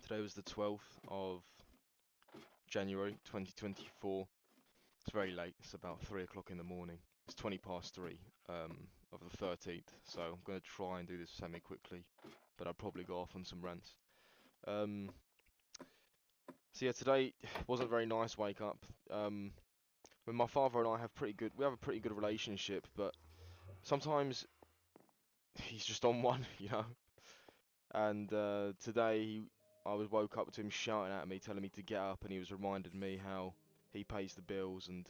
Today was the 12th of January 2024. It's very late, it's about 3 o'clock in the morning. It's 20 past 3 of the 13th, so I'm going to try and do this semi-quickly, but I'll probably go off on some rants. So yeah, today wasn't a very nice wake up. When my father and I have we have a pretty good relationship, but sometimes he's just on one, you know. And today I woke up to him shouting at me, telling me to get up, and he was reminding me how he pays the bills and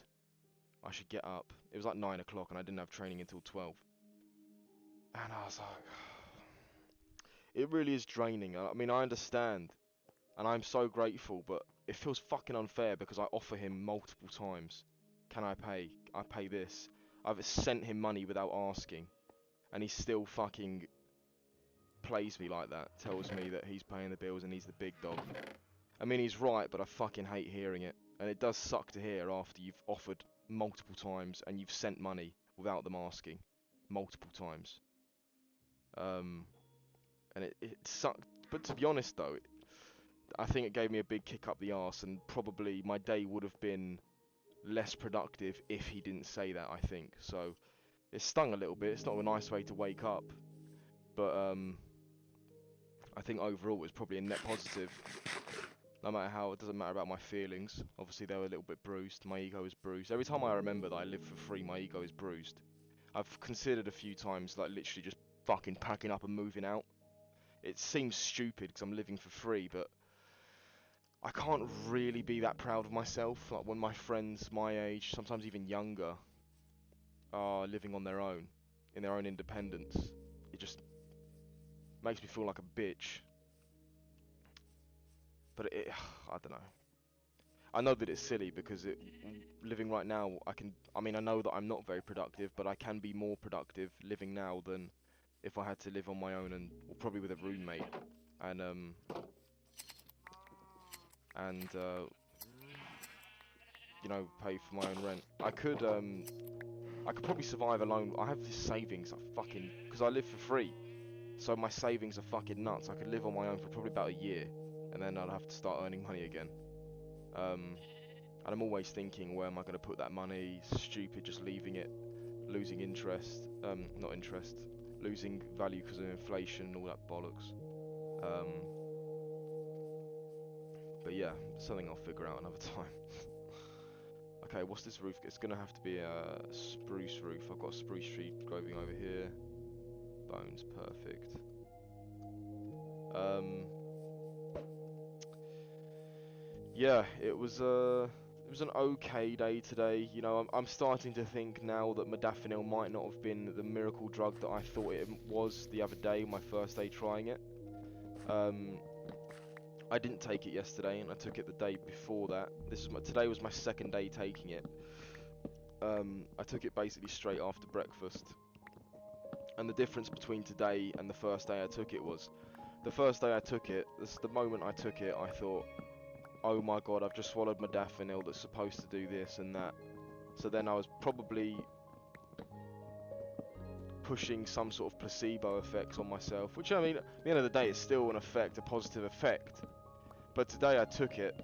I should get up. It was like 9 o'clock and I didn't have training until 12. And I was like, it really is draining. I mean, I understand, and I'm so grateful, but it feels fucking unfair because I offer him multiple times. Can I pay? I pay this. I've sent him money without asking, and he still fucking plays me like that. Tells me that he's paying the bills and he's the big dog. I mean, he's right, but I fucking hate hearing it. And it does suck to hear after you've offered multiple times and you've sent money without them asking multiple times. And it sucked. But to be honest though, I think it gave me a big kick up the arse, and probably my day would have been less productive if he didn't say that, I think. So it stung a little bit. It's not a nice way to wake up, but I think overall it was probably a net positive. No matter how, it doesn't matter about my feelings. Obviously they were a little bit bruised. My ego is bruised. Every time I remember that I live for free, my ego is bruised. I've considered a few times, like, literally just fucking packing up and moving out. It seems stupid because I'm living for free, but I can't really be that proud of myself. Like, when my friends my age, sometimes even younger, are living on their own, in their own independence, it just makes me feel like a bitch. But I don't know. I know that it's silly because living right now, I mean, I know that I'm not very productive, but I can be more productive living now than if I had to live on my own, and well, probably with a roommate, and you know, pay for my own rent. I could probably survive alone. I have this savings, because I live for free, so my savings are fucking nuts. I could live on my own for probably about a year, and then I'd have to start earning money again. And I'm always thinking, where am I going to put that money? Stupid, just leaving it, losing interest, not interest, losing value because of inflation and all that bollocks. But yeah, something I'll figure out another time. Okay, what's this roof? It's going to have to be a spruce roof. I've got a spruce tree growing over here. Bones, perfect. Yeah, it was an okay day today. You know, I'm starting to think now that modafinil might not have been the miracle drug that I thought it was the other day, my first day trying it. I didn't take it yesterday, and I took it the day before that. Today was my second day taking it. I took it basically straight after breakfast. And the difference between today and the first day I took it was, the first day I took it, the moment I took it, I thought, oh my god, I've just swallowed modafinil that's supposed to do this and that. So then I was probably pushing some sort of placebo effect on myself, which, I mean, at the end of the day, it's still an effect, a positive effect. But today I took it,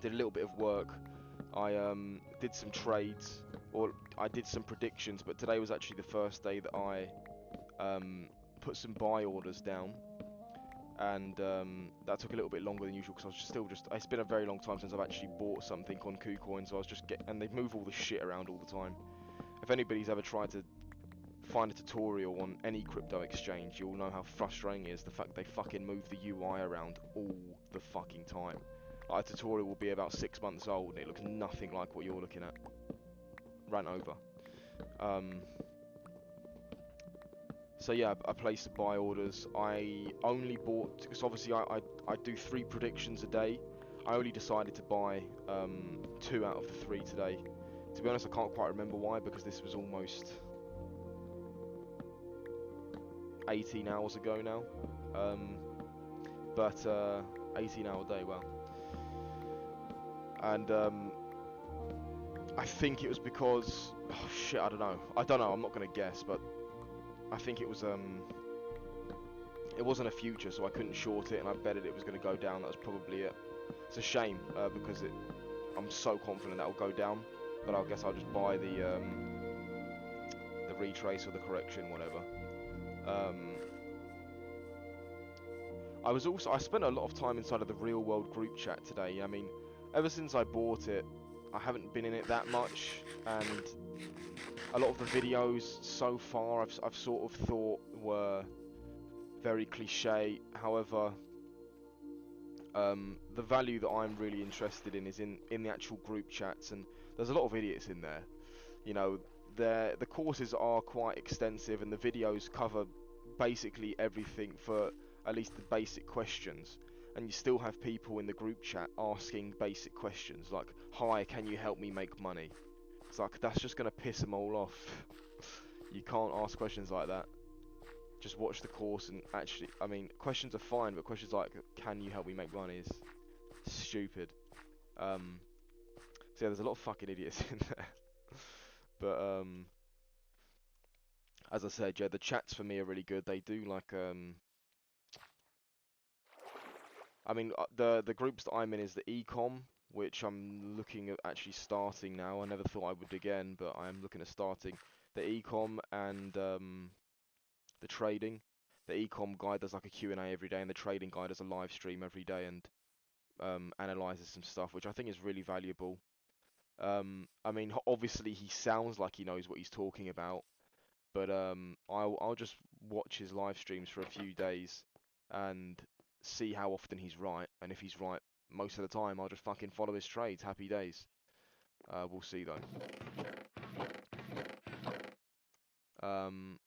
did a little bit of work, I did some trades, or I did some predictions, but today was actually the first day that I put some buy orders down. And that took a little bit longer than usual because I was it's been a very long time since I've actually bought something on KuCoin, so I was and they move all the shit around all the time. If anybody's ever tried to find a tutorial on any crypto exchange, you'll know how frustrating it is, the fact they fucking move the UI around all the fucking time. Like, a tutorial will be about 6 months old and it looks nothing like what you're looking at. Ran over. So yeah, I placed the buy orders. I only bought, because obviously I do 3 predictions a day. I only decided to buy 2 out of the 3 today. To be honest, I can't quite remember why, because this was almost 18 hours ago now. But 18-hour day, well. And I think it was because, oh shit, I don't know, I'm not gonna guess, but I think it was it wasn't a future, so I couldn't short it, and I betted it was going to go down. That was probably it. It's a shame because I'm so confident that will go down, but I guess I'll just buy the retrace or the correction, whatever. I spent a lot of time inside of the real world group chat today. I mean, ever since I bought it, I haven't been in it that much, and a lot of the videos so far I've sort of thought were very cliche. However, the value that I'm really interested in is in the actual group chats, and there's a lot of idiots in there. You know, the courses are quite extensive, and the videos cover basically everything for at least the basic questions. And you still have people in the group chat asking basic questions like, "Hi, can you help me make money?" It's like, that's just gonna piss them all off. You can't ask questions like that. Just watch the course and actually, I mean, questions are fine, but questions like, "Can you help me make money?" is stupid. So yeah, there's a lot of fucking idiots in there. But as I said, yeah, the chats for me are really good. They do like I mean, the groups that I'm in is the ecom, which I'm looking at actually starting now. I never thought I would again, but I am looking at starting the ecom and the trading. The ecom guy does like a Q&A every day, and the trading guy does a live stream every day and analyzes some stuff, which I think is really valuable. I mean, obviously he sounds like he knows what he's talking about, but I'll just watch his live streams for a few days and see how often he's right, and if he's right most of the time, I'll just fucking follow his trades. Happy days. We'll see though. Um,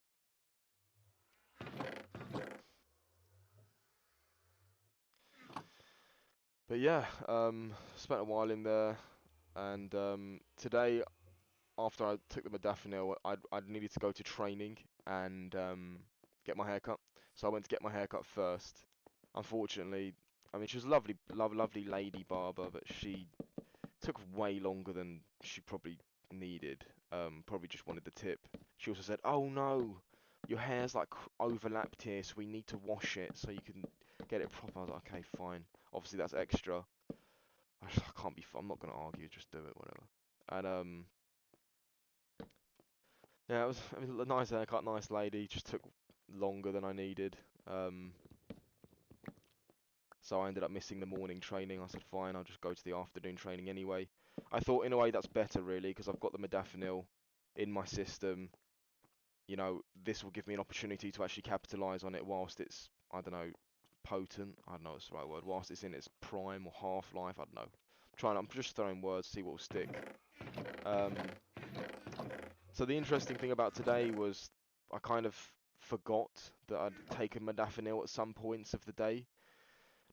but yeah, spent a while in there, and today after I took the modafinil, I'd needed to go to training and get my hair cut. So I went to get my hair cut first. Unfortunately, I mean, she was a lovely lady barber, but she took way longer than she probably needed. Probably just wanted the tip. She also said, "Oh no, your hair's like overlapped here, so we need to wash it so you can get it proper." I was like, "Okay, fine." Obviously, that's extra. I can't be. I'm not gonna argue. Just do it, whatever. And yeah, it was a nice haircut, nice lady. Just took longer than I needed. Um, so I ended up missing the morning training. I said, fine, I'll just go to the afternoon training anyway. I thought, in a way, that's better, really, because I've got the modafinil in my system. You know, this will give me an opportunity to actually capitalise on it whilst it's, I don't know, potent. I don't know what's the right word. Whilst it's in its prime or half-life, I don't know. I'm just throwing words, see what will stick. Um, so the interesting thing about today was I kind of forgot that I'd taken modafinil at some points of the day.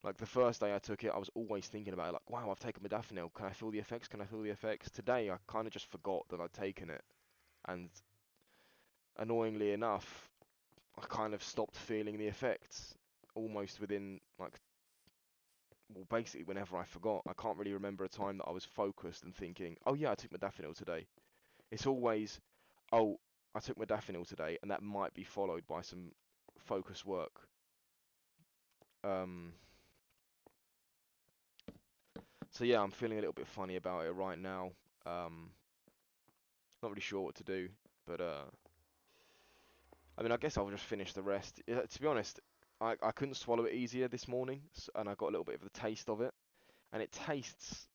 Like the first day I took it, I was always thinking about it, like, wow, I've taken modafinil. Can I feel the effects? Can I feel the effects? Today, I kind of just forgot that I'd taken it, and annoyingly enough, I kind of stopped feeling the effects almost within like, well, basically whenever I forgot. I can't really remember a time that I was focused and thinking, oh yeah, I took modafinil today. It's always, oh, I took modafinil today, and that might be followed by some focus work. Um, so yeah, I'm feeling a little bit funny about it right now. Not really sure what to do, but I mean, I guess I'll just finish the rest. Yeah, to be honest, I couldn't swallow it easier this morning, and I got a little bit of the taste of it, and it tastes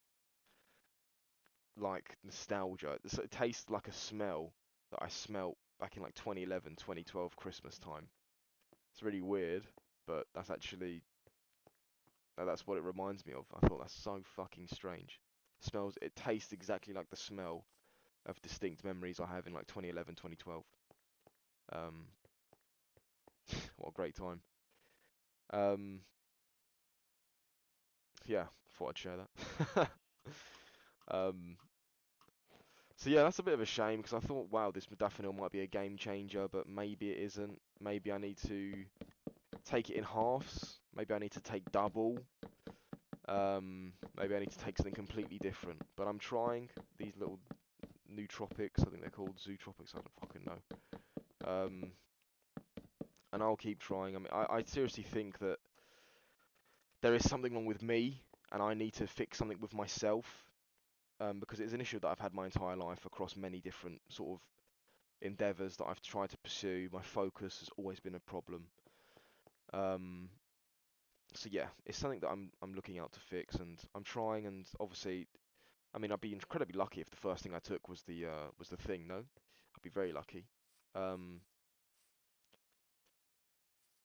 like nostalgia. It tastes like a smell that I smelt back in like 2011, 2012 Christmas time. It's really weird, but that's what it reminds me of. I thought that's so fucking strange. It tastes exactly like the smell of distinct memories I have in like 2011, 2012. Um, what a great time. Um, yeah, thought I'd share that. um, so yeah, that's a bit of a shame because I thought, wow, this modafinil might be a game changer, but maybe it isn't. Maybe I need to take it in halves. Maybe I need to take double. Maybe I need to take something completely different. But I'm trying these little nootropics. I think they're called zootropics. I don't fucking know. and I'll keep trying. I mean, I seriously think that there is something wrong with me, and I need to fix something with myself, because it's an issue that I've had my entire life across many different sort of endeavors that I've tried to pursue. My focus has always been a problem. Um, so yeah, it's something that I'm looking out to fix, and I'm trying. And obviously, I mean, I'd be incredibly lucky if the first thing I took was the thing. No, I'd be very lucky. Um,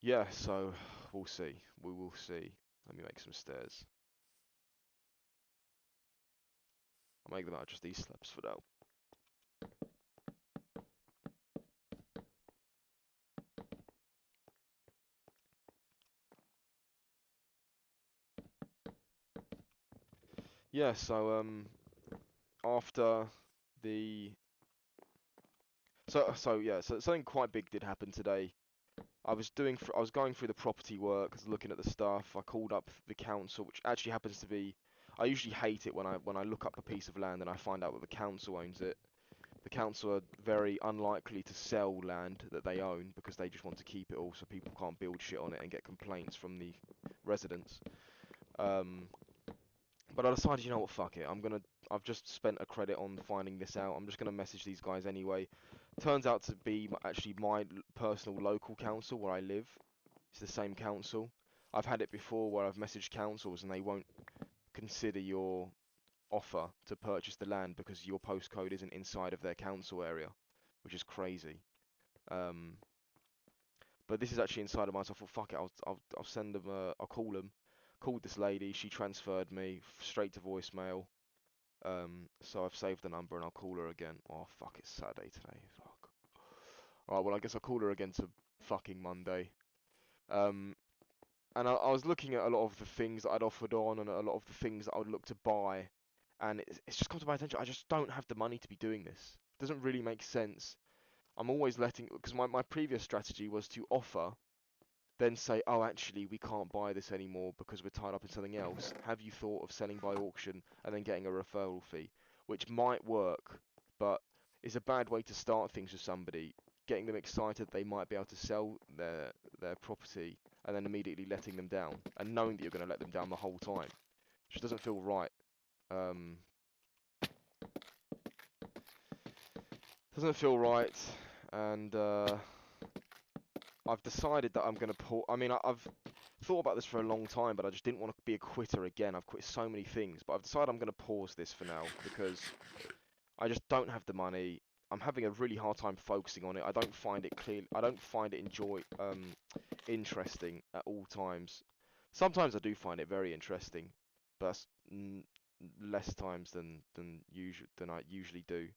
yeah, so we'll see. We will see. Let me make some stairs. I'll make them out of just these slabs for now. Yeah, so after the so something quite big did happen today. I was going through the property work, looking at the stuff. I called up the council, which actually happens to be. I usually hate it when I look up a piece of land and I find out that the council owns it. The council are very unlikely to sell land that they own because they just want to keep it all so people can't build shit on it and get complaints from the residents. Um, but I decided, you know what, fuck it. I've just spent a credit on finding this out. I'm just gonna message these guys anyway. Turns out to be actually my personal local council where I live. It's the same council. I've had it before where I've messaged councils and they won't consider your offer to purchase the land because your postcode isn't inside of their council area, which is crazy. Um, but this is actually inside of mine, so I thought, fuck it, I'll send them. I'll call them. Called this lady. She transferred me straight to voicemail. So I've saved the number and I'll call her again. Oh fuck, it's Saturday today. Fuck. Alright, well I guess I'll call her again to fucking Monday. Um, and I was looking at a lot of the things that I'd offered on and a lot of the things that I would look to buy, and it's just come to my attention. I just don't have the money to be doing this. It doesn't really make sense. I'm always letting, because my previous strategy was to offer, then say, oh, actually, we can't buy this anymore because we're tied up in something else. Have you thought of selling by auction and then getting a referral fee? Which might work, but is a bad way to start things with somebody, getting them excited they might be able to sell their property and then immediately letting them down and knowing that you're going to let them down the whole time. Just doesn't feel right. Um, doesn't feel right, and I've decided that I'm going to pull. I mean, I've thought about this for a long time, but I just didn't want to be a quitter again. I've quit so many things, but I've decided I'm going to pause this for now because I just don't have the money. I'm having a really hard time focusing on it. I don't find it clear. I don't find it interesting at all times. Sometimes I do find it very interesting, but that's less times than I usually do.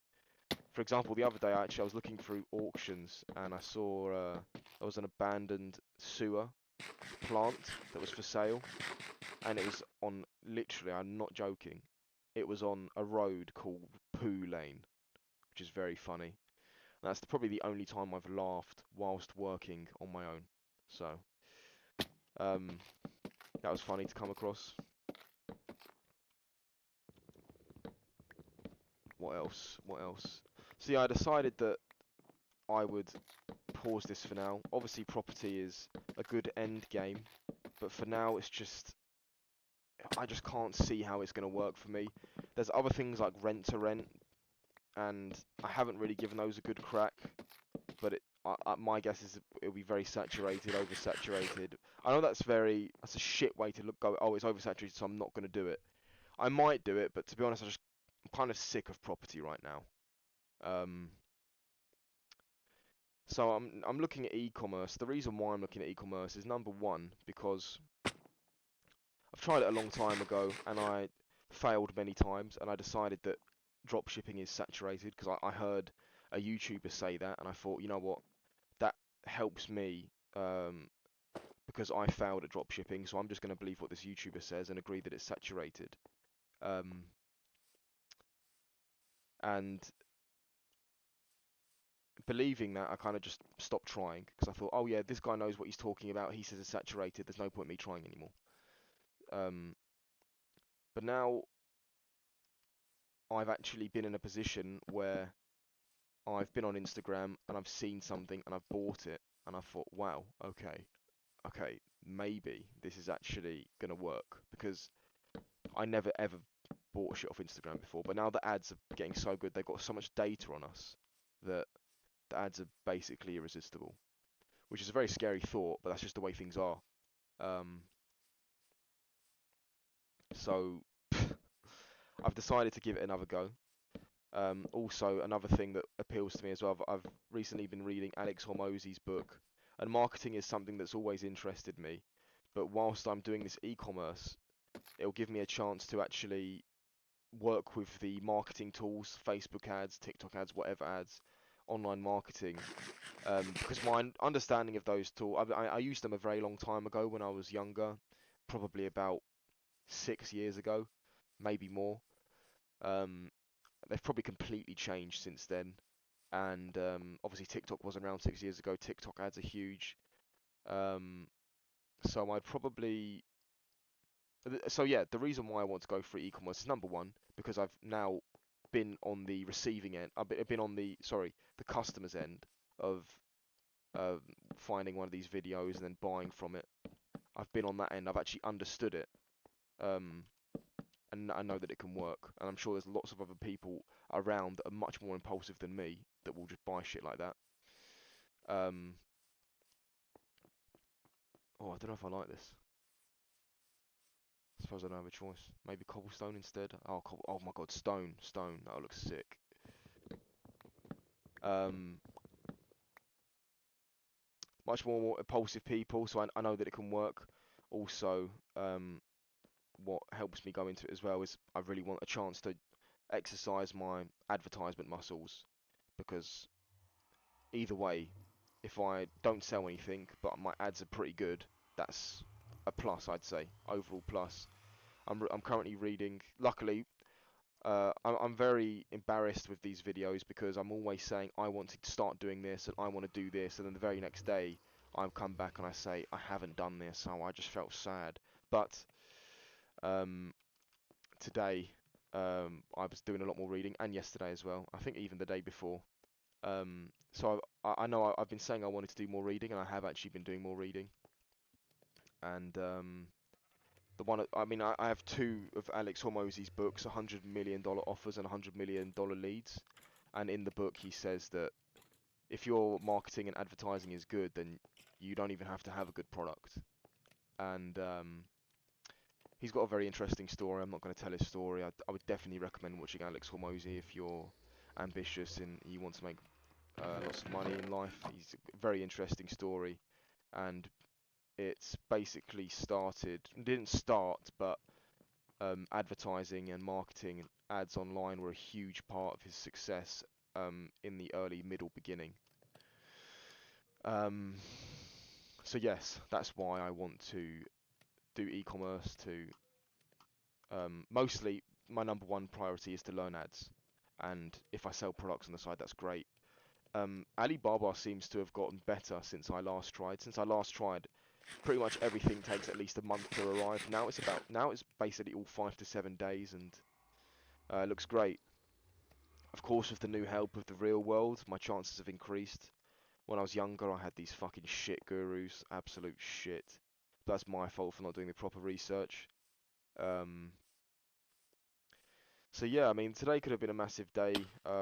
For example, the other day I was looking through auctions and I saw there was an abandoned sewer plant that was for sale, and it was on, literally, I'm not joking, it was on a road called Poo Lane, which is very funny. And that's probably the only time I've laughed whilst working on my own. So, um, that was funny to come across. What else? What else? So yeah, I decided that I would pause this for now. Obviously, property is a good end game, but for now, I just can't see how it's going to work for me. There's other things like rent to rent, and I haven't really given those a good crack. But my guess is it'll be very saturated, oversaturated. I know that's a shit way to go. Oh, it's oversaturated, so I'm not going to do it. I might do it, but to be honest, I'm kind of sick of property right now. Um, so I'm looking at e-commerce. The reason why I'm looking at e-commerce is number one because I've tried it a long time ago and I failed many times, and I decided that dropshipping is saturated because I heard a YouTuber say that, and I thought, you know what, that helps me because I failed at dropshipping, so I'm just going to believe what this YouTuber says and agree that it's saturated. Um, and believing that, I kind of just stopped trying because I thought, oh yeah, this guy knows what he's talking about. He says it's saturated. There's no point me trying anymore. Um, but now I've actually been in a position where I've been on Instagram and I've seen something and I've bought it. and I thought, wow, okay, maybe this is actually gonna work because I never ever bought shit off Instagram before, but now the ads are getting so good, they've got so much data on us that the ads are basically irresistible, which is a very scary thought, but that's just the way things are. Um, so I've decided to give it another go. Also, another thing that appeals to me as well, I've recently been reading Alex Hormozy's book, and marketing is something that's always interested me. But whilst I'm doing this e-commerce, it'll give me a chance to actually work with the marketing tools, Facebook ads, TikTok ads, whatever ads, online marketing. Because my understanding of those tools, I used them a very long time ago when I was younger, probably about 6 years ago, maybe more. Um, they've probably completely changed since then. And obviously TikTok wasn't around 6 years ago. TikTok ads are huge. Um, so I'd probably so yeah, the reason why I want to go for e-commerce is number one because I've now been on the receiving end. I've been on the customer's end of uh, finding one of these videos and then buying from it. I've been on that end. I've actually understood it, um, and I know that it can work. And I'm sure there's lots of other people around that are much more impulsive than me that will just buy shit like that. Um, oh, I don't know if I like this. I suppose I don't have a choice. Maybe cobblestone instead. Oh my god, stone. That looks sick. Um, much more impulsive people, so I know that it can work. Also, what helps me go into it as well is I really want a chance to exercise my advertisement muscles because either way, if I don't sell anything but my ads are pretty good, that's a plus, I'd say, overall plus. I'm currently reading. Luckily, I'm very embarrassed with these videos because I'm always saying I want to start doing this and I want to do this, and then the very next day I come back and I say I haven't done this, so I just felt sad. But um, today I was doing a lot more reading, and yesterday as well. I think even the day before. So I know I've been saying I wanted to do more reading, and I have actually been doing more reading. And the one, I mean, I have two of Alex Hormozy's books, $100 million offers and $100 million leads. And in the book, he says that if your marketing and advertising is good, then you don't even have to have a good product. And he's got a very interesting story. I'm not going to tell his story. I would definitely recommend watching Alex Hormozy if you're ambitious and you want to make lots of money in life. He's a very interesting story, and it's basically didn't start, but advertising and marketing and ads online were a huge part of his success in the early, middle, beginning. Um, so yes, that's why I want to do e-commerce. Mostly, my number one priority is to learn ads, and if I sell products on the side, that's great. Alibaba seems to have gotten better since I last tried. Since I last tried, pretty much everything takes at least a month to arrive. Now it's basically all 5 to 7 days, and it looks great. Of course, with the new help of the real world, my chances have increased. When I was younger, I had these fucking shit gurus, absolute shit. That's my fault for not doing the proper research. Um, so yeah, I mean, today could have been a massive day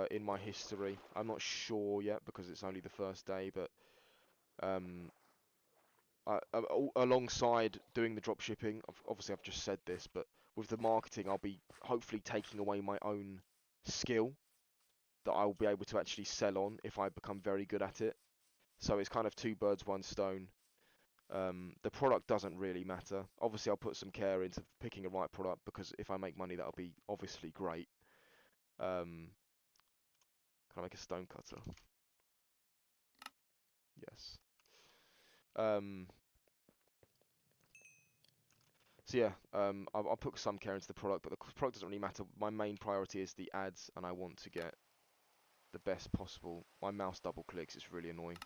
in my history. I'm not sure yet because it's only the first day, but um, alongside doing the drop shipping, obviously I've just said this, but with the marketing, I'll be hopefully taking away my own skill that I'll be able to actually sell on if I become very good at it. So it's kind of two birds, one stone. The product doesn't really matter. Obviously, I'll put some care into picking a right product because if I make money, that'll be obviously great. Um, can I make a stone cutter? Yes. Um, so yeah, I'll put some care into the product, but the product doesn't really matter. My main priority is the ads, and I want to get the best possible. My mouse double clicks. It's really annoying.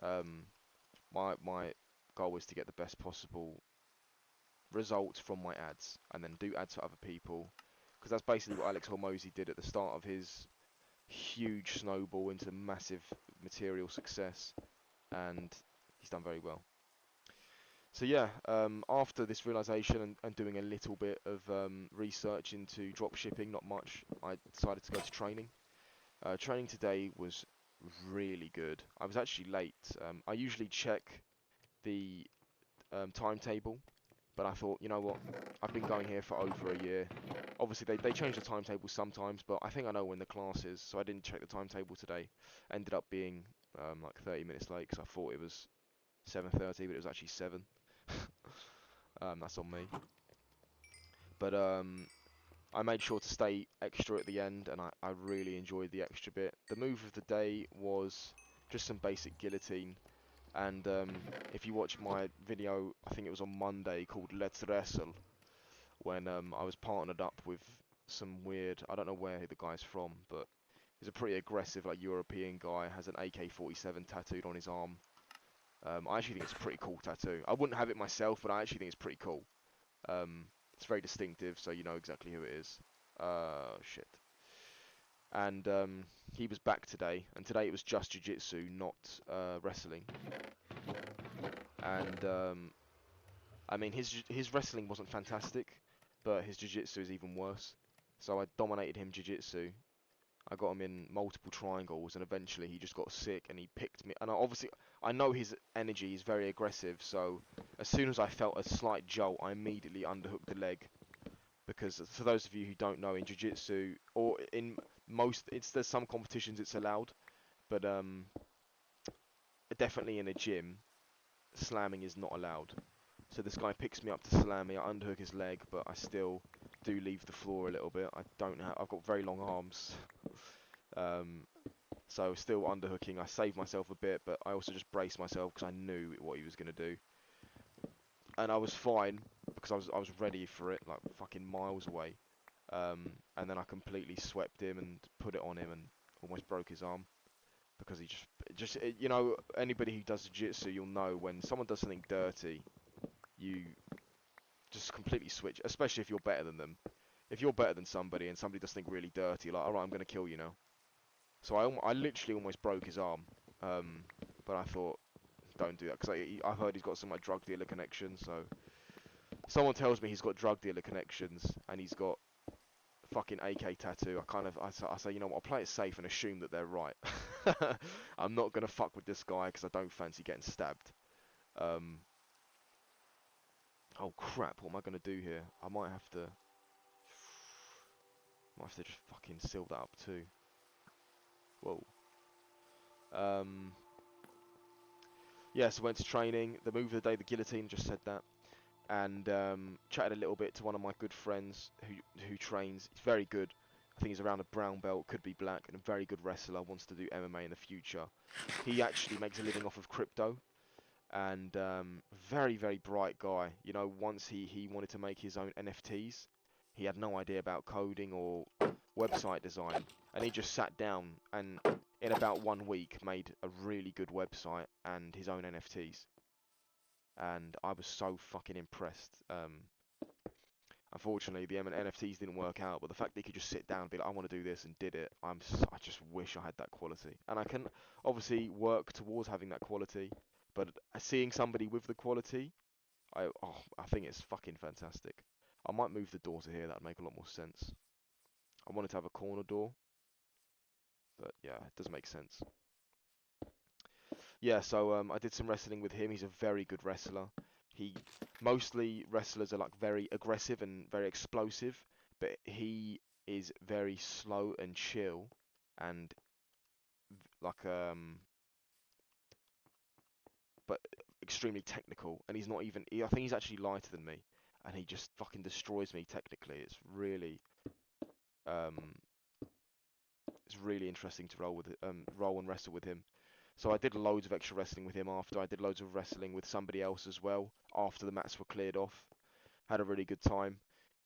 Um, my goal is to get the best possible results from my ads, and then do ads for other people, because that's basically what Alex Hormozy did at the start of his huge snowball into massive material success, and he's done very well. So yeah, after this realization and doing a little bit of research into drop shipping, not much, I decided to go to training. Training today was really good. I was actually late. I usually check the timetable, but I thought, you know what, I've been going here for over a year. Obviously, they change the timetable sometimes, but I think I know when the class is, so I didn't check the timetable today. Ended up being like 30 minutes late because I thought it was 7:30, but it was actually 7. That's on me. But I made sure to stay extra at the end, and I really enjoyed the extra bit. The move of the day was just some basic guillotine. And if you watch my video, I think it was on Monday, called Let's Wrestle, when I was partnered up with some weird, I don't know where the guy's from, but he's a pretty aggressive, like, European guy, has an AK-47 tattooed on his arm. I actually think it's a pretty cool tattoo. I wouldn't have it myself, but I actually think it's pretty cool. It's very distinctive, so you know exactly who it is. Shit. And he was back today, and today it was just jiu-jitsu, not wrestling. And I mean, his wrestling wasn't fantastic, but his jiu-jitsu is even worse. So I dominated him jiu-jitsu. I got him in multiple triangles, and eventually he just got sick, and he picked me. And I know his energy is very aggressive, so as soon as I felt a slight jolt, I immediately underhooked the leg. Because for those of you who don't know, in jiu-jitsu, or in there's some competitions it's allowed, but definitely in a gym, slamming is not allowed. So this guy picks me up to slam me. I underhook his leg, but I still do leave the floor a little bit. I've got very long arms, um, so still underhooking. I saved myself a bit, but I also just braced myself because I knew what he was gonna do, and I was fine because I was ready for it, like fucking miles away. And then I completely swept him and put it on him and almost broke his arm because he you know, anybody who does jiu-jitsu, you'll know when someone does something dirty, you just completely switch, especially if you're better than them. If you're better than somebody and somebody does something really dirty, like, alright, I'm going to kill you now. So I literally almost broke his arm. But I thought, don't do that, because I've heard he's got some like drug dealer connections, so someone tells me he's got drug dealer connections and he's got fucking AK tattoo. I say, you know what, I'll play it safe and assume that they're right. I'm not going to fuck with this guy because I don't fancy getting stabbed. Um, oh crap, what am I going to do here? I might have to just fucking seal that up too. Whoa. Yeah, so went to training. The move of the day, the guillotine, just said that. And chatted a little bit to one of my good friends who trains. He's very good. I think he's around a brown belt, could be black, and a very good wrestler, wants to do MMA in the future. He actually makes a living off of crypto, and very, very bright guy. You know, once he wanted to make his own NFTs. He had no idea about coding or website design, and he just sat down and in about 1 week made a really good website and his own NFTs. And I was so fucking impressed. Unfortunately, the NFTs didn't work out, but the fact that he could just sit down and be like, I want to do this, and did it, I just wish I had that quality. And I can obviously work towards having that quality, but seeing somebody with the quality, I think it's fucking fantastic. I might move the door to here, that'd make a lot more sense. I wanted to have a corner door, but yeah, it does make sense. Yeah, so I did some wrestling with him. He's a very good wrestler. He Mostly wrestlers are like very aggressive and very explosive, but he is very slow and chill, and like but extremely technical. And he's not even. I think he's actually lighter than me, and he just fucking destroys me technically. Um, it's really interesting to roll and wrestle with him. So I did loads of extra wrestling with him after. I did loads of wrestling with somebody else as well after the mats were cleared off. Had a really good time,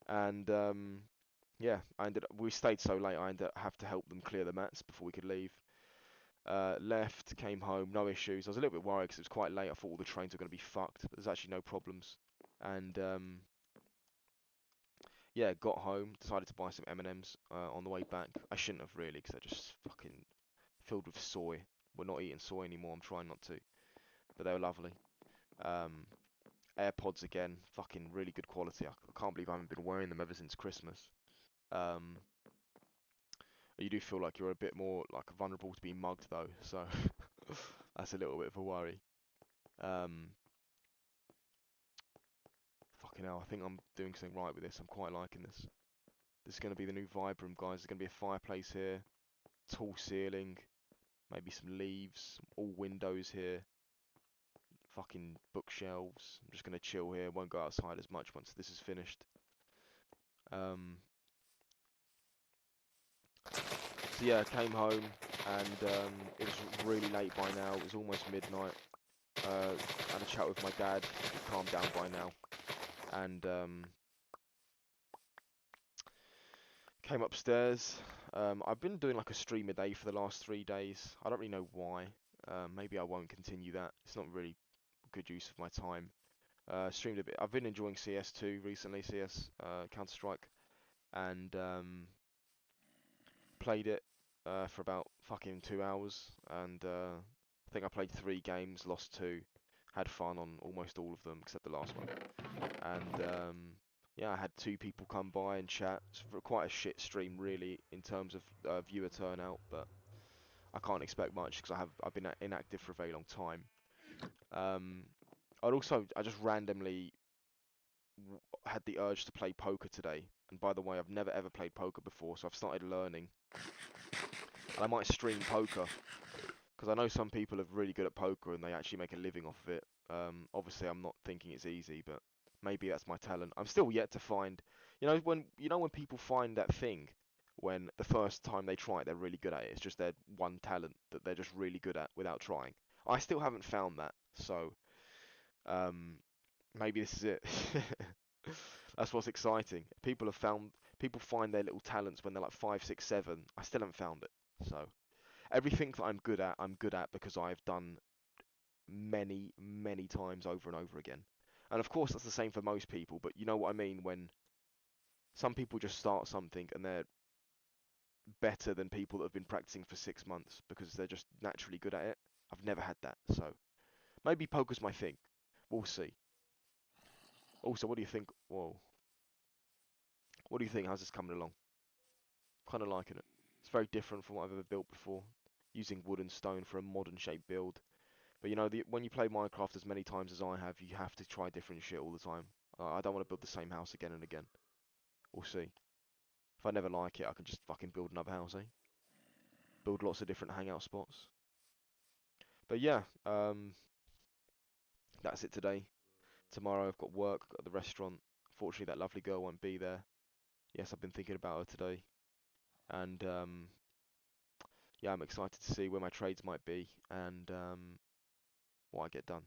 and yeah, we stayed so late. I ended up have to help them clear the mats before we could leave. Left, came home, no issues. I was a little bit worried because it was quite late. I thought all the trains were going to be fucked, but there's actually no problems. And Yeah, got home, decided to buy some M&Ms on the way back. I shouldn't have really, because they're just fucking filled with soy. We're not eating soy anymore. I'm trying not to, but they were lovely. Um, AirPods again, fucking really good quality. I can't believe I haven't been wearing them ever since Christmas. Um, you do feel like you're a bit more like vulnerable to being mugged though, so that's a little bit of a worry. Um, Fucking hell, I think I'm doing something right with this. I'm quite liking this. This is going to be the new vibe room, guys. There's going to be a fireplace here, tall ceiling, maybe some leaves, all windows here, fucking bookshelves. I'm just going to chill here, won't go outside as much once this is finished. Um, so yeah, I came home and it was really late by now. It was almost midnight. Had a chat with my dad. He calmed down by now, and came upstairs. I've been doing like a stream a day for the last 3 days. I don't really know why. Maybe I won't continue that. It's not really good use of my time. Streamed a bit. I've been enjoying CS2 recently, CS Counter Strike, and played it for about fucking 2 hours. And I think I played 3 games, lost 2, had fun on almost all of them except the last one. And yeah, I had 2 people come by and chat. It's for quite a shit stream, really, in terms of viewer turnout, but I can't expect much because I've been inactive for a very long time. Um, I just randomly had the urge to play poker today. And by the way, I've never ever played poker before, so I've started learning. And I might stream poker because I know some people are really good at poker and they actually make a living off of it. Obviously, I'm not thinking it's easy, but maybe that's my talent. I'm still yet to find, when people find that thing, when the first time they try it, they're really good at it. It's just their one talent that they're just really good at without trying. I still haven't found that, so um, maybe this is it. That's what's exciting. People find their little talents when they're like 5, 6, 7. I still haven't found it, so. Everything that I'm good at because I've done many, many times over and over again. And of course, that's the same for most people, but you know what I mean when some people just start something and they're better than people that have been practicing for 6 months because they're just naturally good at it. I've never had that, so maybe poker's my thing. We'll see. Also, what do you think? Whoa, what do you think? How's this coming along? Kind of liking it. It's very different from what I've ever built before, using wood and stone for a modern shape build. But when you play Minecraft as many times as I have, you have to try different shit all the time. I don't want to build the same house again and again. We'll see. If I never like it, I can just fucking build another house, eh? Build lots of different hangout spots. But yeah, that's it today. Tomorrow I've got work at the restaurant. Fortunately, that lovely girl won't be there. Yes, I've been thinking about her today. And yeah, I'm excited to see where my trades might be and what I get done.